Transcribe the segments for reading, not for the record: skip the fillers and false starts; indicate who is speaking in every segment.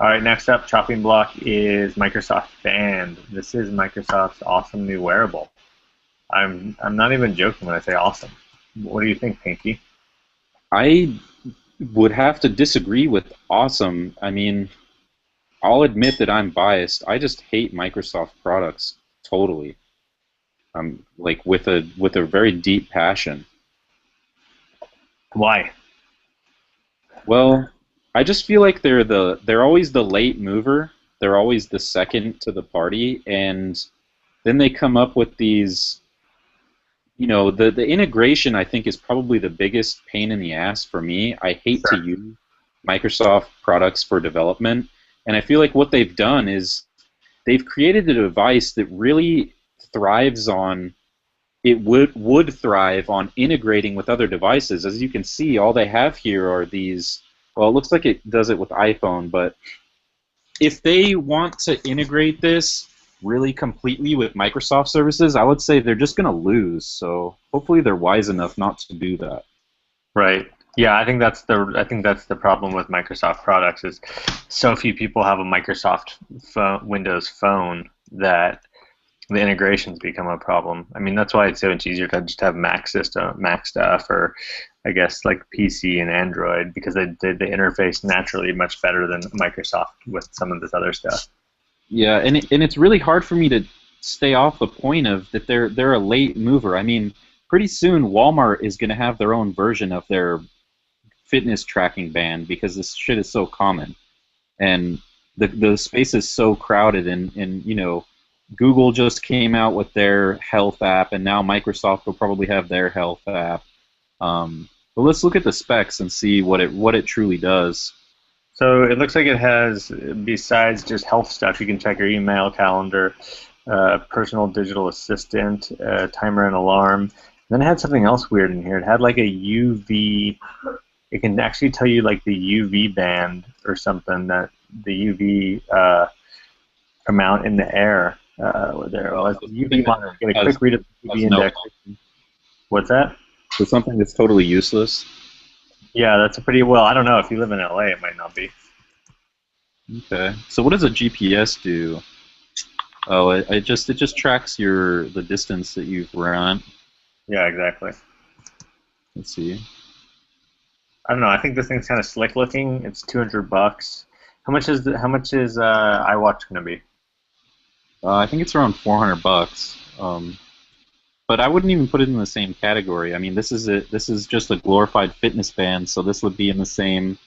Speaker 1: All right, next up, chopping block is Microsoft Band. This is Microsoft's awesome new wearable. I'm not even joking when I say awesome. What do you think, Pinky?
Speaker 2: I would have to disagree with awesome. I mean, I'll admit that I'm biased. I just hate Microsoft products totally. Like with a very deep passion.
Speaker 1: Why?
Speaker 2: Well, I just feel like they're always the late mover. They're always the second to the party, and then they come up with these. The integration I think is probably the biggest pain in the ass for me. I hate to
Speaker 1: Sure.
Speaker 2: use Microsoft products for development, and I feel like what they've done is they've created a device that really thrives on it would thrive on integrating with other devices. As you can see, all they have here are these. Well, it looks like it does it with iPhone, but if they want to integrate this really completely with Microsoft services, I would say they're just going to lose. So hopefully they're wise enough not to do that.
Speaker 1: Right. Yeah, I think that's the problem with Microsoft products is so few people have a Microsoft Windows phone that the integrations become a problem. I mean, that's why it's so much easier to just have Mac stuff, or I guess like PC and Android because they interface naturally much better than Microsoft with some of this other stuff.
Speaker 2: Yeah, and it's really hard for me to stay off the point of that they're a late mover. I mean, pretty soon Walmart is going to have their own version of their fitness tracking band because this shit is so common, and the space is so crowded, and Google just came out with their health app, and now Microsoft will probably have their health app. But let's look at the specs and see what it truly does.
Speaker 1: So it looks like it has, besides just health stuff, you can check your email, calendar, personal digital assistant, timer and alarm. Then it had something else weird in here. It had like a UV. It can actually tell you like the UV band or something, that the UV amount in the air. There, well, it's the UV
Speaker 2: Something that
Speaker 1: monitor. Get a
Speaker 2: has,
Speaker 1: quick read of the UV
Speaker 2: has no
Speaker 1: index. What's that?
Speaker 2: so something that's totally useless.
Speaker 1: Yeah, that's a pretty well. I don't know if you live in LA, it might not be.
Speaker 2: Okay. So what does a GPS do? Oh, it just tracks the distance that you've run.
Speaker 1: Yeah, exactly.
Speaker 2: Let's see.
Speaker 1: I don't know. I think this thing's kind of slick looking. It's $200. How much is iWatch gonna be?
Speaker 2: I think it's around 400 bucks. But I wouldn't even put it in the same category. I mean, this is just a glorified fitness band, so this would be in the same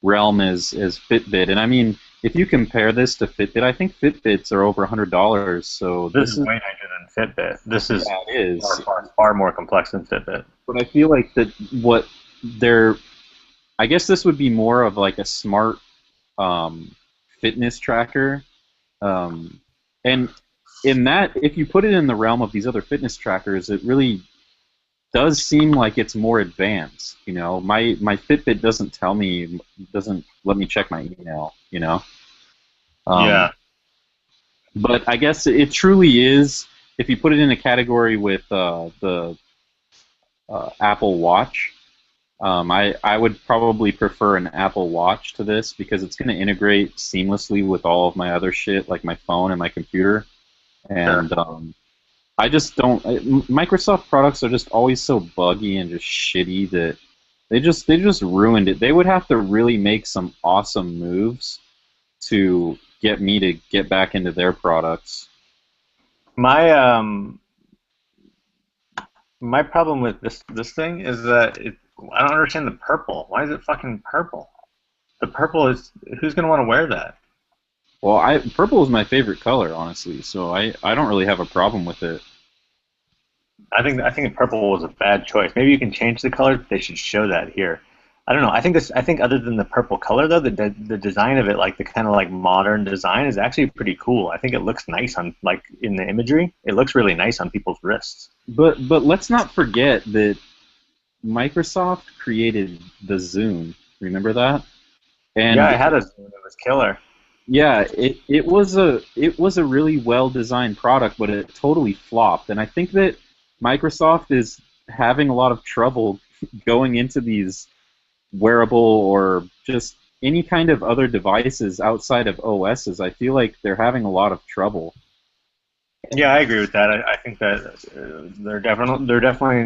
Speaker 2: realm as Fitbit. And I mean, if you compare this to Fitbit, I think Fitbits are over $100. So
Speaker 1: This
Speaker 2: this
Speaker 1: is
Speaker 2: is
Speaker 1: way nicer than Fitbit. This is
Speaker 2: yeah, it
Speaker 1: far,
Speaker 2: is.
Speaker 1: far, far more complex than Fitbit.
Speaker 2: But I feel like that what they're I guess this would be more of like a smart um, fitness tracker. And in that, if you put it in the realm of these other fitness trackers, it really does seem like it's more advanced. My Fitbit doesn't let me check my email. Um,
Speaker 1: Yeah.
Speaker 2: but I guess it truly is. If you put it in a category with the Apple Watch, I would probably prefer an Apple Watch to this because it's going to integrate seamlessly with all of my other shit, like my phone and my computer.
Speaker 1: Sure.
Speaker 2: And I just don't. Microsoft products are just always so buggy and just shitty that they just ruined it. They would have to really make some awesome moves to get me to get back into their products.
Speaker 1: My my problem with this thing is that I don't understand the purple. Why is it fucking purple? The purple is who's gonna want to wear that?
Speaker 2: Well, purple is my favorite color, honestly, so I don't really have a problem with it.
Speaker 1: I think purple was a bad choice. Maybe you can change the color. But they should show that here. I don't know. I think other than the purple color though, the design of it, like the kind of like modern design, is actually pretty cool. I think it looks nice on like in the imagery. It looks really nice on people's wrists.
Speaker 2: But let's not forget that Microsoft created the Zoom. Remember that?
Speaker 1: Yeah, I
Speaker 2: And
Speaker 1: had a Zoom. It was killer.
Speaker 2: yeah, it was a really well designed product, but it totally flopped. And I think that Microsoft is having a lot of trouble going into these wearable or just any kind of other devices outside of OSs, I feel like they're having a lot of trouble.
Speaker 1: Yeah, I agree with that. I think that they're definitely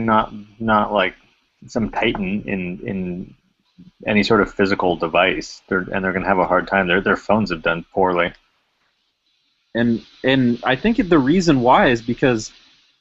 Speaker 1: not like some titan in any sort of physical device. They're going to have a hard time. Their phones have done poorly.
Speaker 2: And I think the reason why is because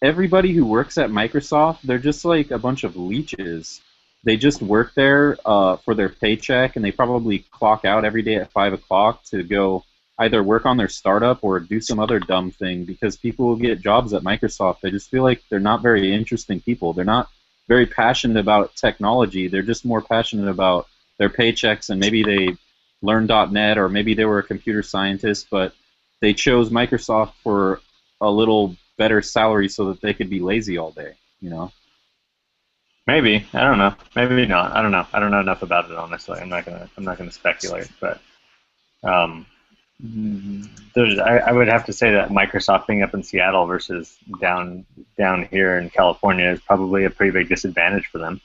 Speaker 2: everybody who works at Microsoft, they're just like a bunch of leeches. They just work there for their paycheck, and they probably clock out every day at 5 o'clock to go either work on their startup or do some other dumb thing. Because people who get jobs at Microsoft, they just feel like they're not very interesting people. They're not very passionate about technology. They're just more passionate about their paychecks, and maybe they learned .NET, or maybe they were a computer scientist, but they chose Microsoft for a little better salary so that they could be lazy all day, you know?
Speaker 1: Maybe, I don't know. Maybe not. I don't know. I don't know enough about it, honestly. I'm not gonna speculate, but um, I would have to say that Microsoft being up in Seattle versus down here in California is probably a pretty big disadvantage for them.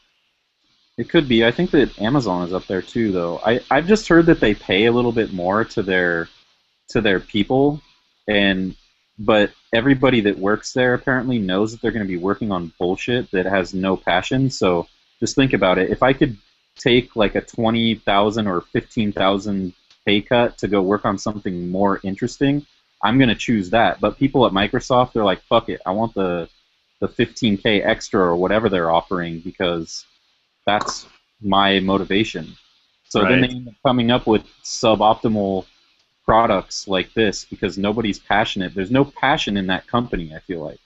Speaker 2: It could be. I think that Amazon is up there too, though. I've just heard that they pay a little bit more to their people, and but everybody that works there apparently knows that they're going to be working on bullshit that has no passion. So just think about it. If I could take like a 20,000 or 15,000 pay cut to go work on something more interesting, I'm going to choose that. But people at Microsoft, they're like, fuck it, I want the 15K extra or whatever they're offering because that's my motivation. So then they
Speaker 1: Right.
Speaker 2: end up coming up with suboptimal products like this because nobody's passionate. There's no passion in that company, I feel like.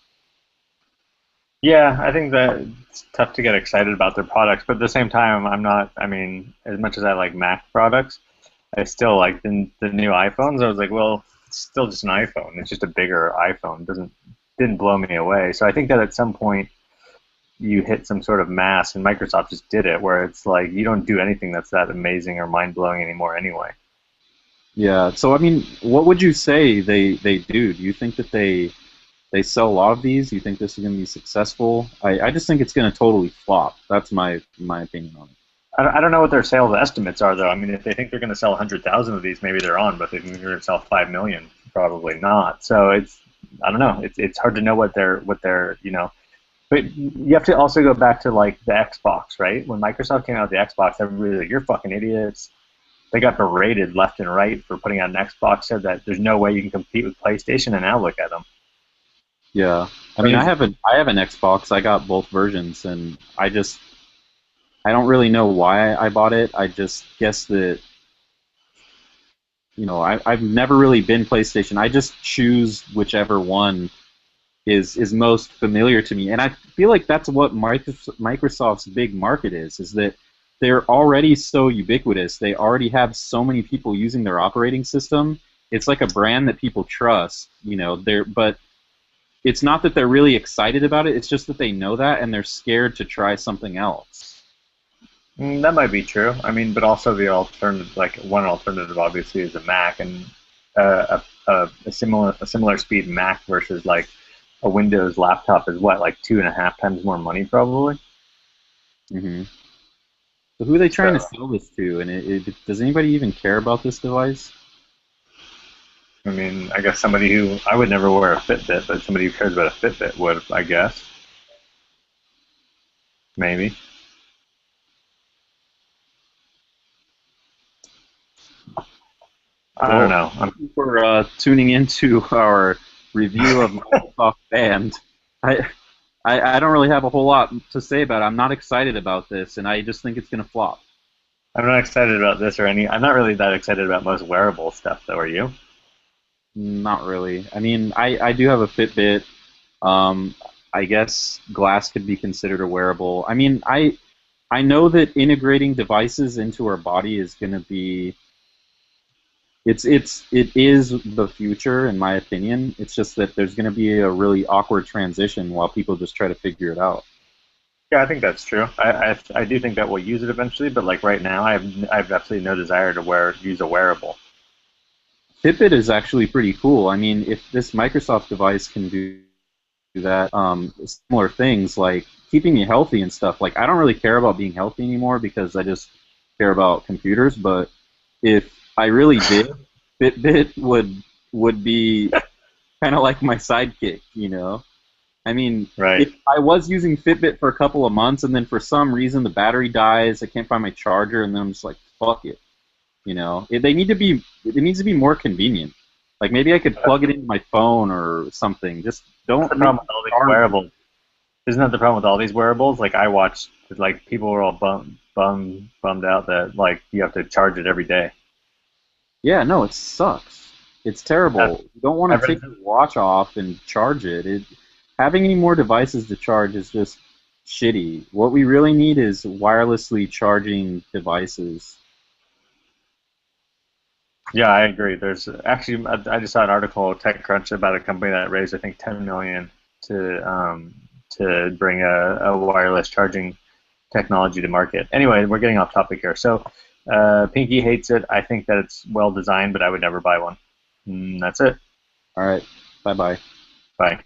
Speaker 1: Yeah, I think that it's tough to get excited about their products, but at the same time, I'm not. I mean, as much as I like Mac products, I still like the new iPhones. I was like, well, it's still just an iPhone. It's just a bigger iPhone. Didn't blow me away. So I think that at some point you hit some sort of mass, and Microsoft just did it, where it's like you don't do anything that's that amazing or mind blowing anymore anyway.
Speaker 2: Yeah. So I mean, what would you say they do? Do you think that they sell a lot of these? Do you think this is going to be successful? I just think it's going to totally flop. That's my opinion on it.
Speaker 1: I don't know what their sales estimates are though. I mean, if they think they're going to sell 100,000 of these, maybe they're on. But if they think they're going to sell 5 million, probably not. So I don't know. It's hard to know what they're But you have to also go back to like the Xbox, right? When Microsoft came out with the Xbox, everybody was like, "You're fucking idiots." They got berated left and right for putting out an Xbox. Said that there's no way you can compete with PlayStation, and now look at them.
Speaker 2: Yeah. I mean,
Speaker 1: Crazy.
Speaker 2: I have an Xbox. I got both versions, and I don't really know why I bought it. I just guess that I've never really been PlayStation. I just choose whichever one is most familiar to me, and I feel like that's what Microsoft's big market is that they're already so ubiquitous. They already have so many people using their operating system. It's like a brand that people trust. But it's not that they're really excited about it. It's just that they know that and they're scared to try something else.
Speaker 1: That might be true. I mean, but also the alternative, like one alternative, obviously, is a Mac, and a similar speed Mac versus like a Windows laptop is what, like 2.5 times more money, probably.
Speaker 2: hmm So who are they trying to
Speaker 1: So,
Speaker 2: sell this to? And does anybody even care about this device?
Speaker 1: I mean, I guess somebody who I would never wear a Fitbit, but somebody who cares about a Fitbit would, I guess, maybe. I don't
Speaker 2: Well,
Speaker 1: know.
Speaker 2: thank you for tuning into our review of Microsoft Band. I, I don't really have a whole lot to say about it. I'm not excited about this, and I just think it's going to flop.
Speaker 1: I'm not excited about this or any. I'm not really that excited about most wearable stuff, though. Are you?
Speaker 2: Not really. I mean, I do have a Fitbit. Um, I guess glass could be considered a wearable. I mean, I know that integrating devices into our body is going to be it is the future in my opinion. It's just that there's going to be a really awkward transition while people just try to figure it out.
Speaker 1: Yeah, I think that's true. I do think that we'll use it eventually, but like right now, I have absolutely no desire to use a wearable.
Speaker 2: Fitbit is actually pretty cool. I mean, if this Microsoft device can do that, similar things like keeping me healthy and stuff. Like I don't really care about being healthy anymore because I just care about computers. But if I really did, Fitbit would be kind of like my sidekick, you know. I mean,
Speaker 1: Right.
Speaker 2: if I was using Fitbit for a couple of months and then for some reason the battery dies, I can't find my charger, and then I'm just like, fuck it, you know. It needs to be more convenient. Like maybe I could plug it into my phone or something. Just
Speaker 1: That's
Speaker 2: don't
Speaker 1: the
Speaker 2: make
Speaker 1: problem
Speaker 2: me
Speaker 1: with all these
Speaker 2: charge.
Speaker 1: wearables. Isn't that the problem with all these wearables? Like I watched, like people were all bummed out that like you have to charge it every day.
Speaker 2: Yeah, no, it sucks. It's
Speaker 1: I've,
Speaker 2: terrible. You don't want
Speaker 1: I've
Speaker 2: to
Speaker 1: read
Speaker 2: take your watch off and charge it. Having any more devices to charge is just shitty. What we really need is wirelessly charging devices.
Speaker 1: Yeah, I agree. There's actually I just saw an article TechCrunch about a company that raised I think 10 million to bring a wireless charging technology to market. Anyway, we're getting off topic here. So Pinky hates it. I think that it's well designed, but I would never buy one. That's it.
Speaker 2: All right. Bye bye.
Speaker 1: Bye.